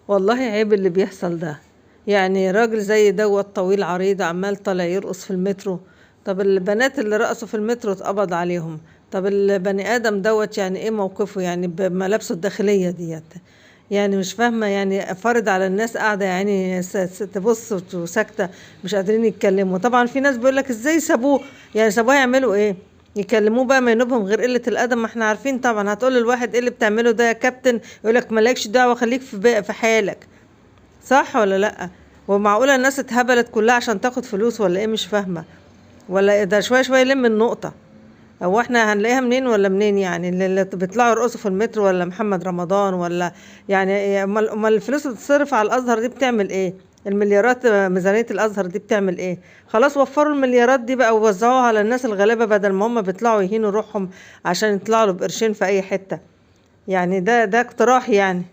والله عيب اللي بيحصل ده. يعني راجل زي دوت طويل عريض عمال طالع يرقص في المترو. طب البنات اللي رقصوا في المترو اتقبض عليهم. طب البني ادم دوت يعني ايه موقفه يعني بملابسه الداخلية ديت؟ يعني مش فاهمة، يعني فرض على الناس قاعدة يعني تبص وساكتة، مش قادرين يتكلموا. طبعا في ناس بيقولك ازاي سابوه، يعني سابوه يعملوا ايه؟ يكلموه بقى ما ينوبهم غير قلة الأدب. ما احنا عارفين طبعا. هتقول للواحد ايه اللي بتعمله ده يا كابتن؟ يقولك مالكش دعوة، خليك في حالك. صح ولا لأ؟ ومعقولة الناس اتهبلت كلها عشان تاخد فلوس ولا ايه؟ مش فاهمة. ولا إيه ده؟ شوية شوية يلم النقطة. هو احنا هنلاقيها منين ولا منين؟ يعني اللي بيطلعوا يرقصوا في المترو ولا محمد رمضان ولا يعني امال الفلوس اللي بتصرف على الازهر دي بتعمل ايه؟ المليارات ميزانية الازهر دي بتعمل ايه؟ خلاص وفروا المليارات دي بقى ووزعوها على الناس الغلابة بدل ما هم بيطلعوا يهينوا روحهم عشان يطلعوا له بقرشين في اي حتة. يعني ده اقتراح يعني.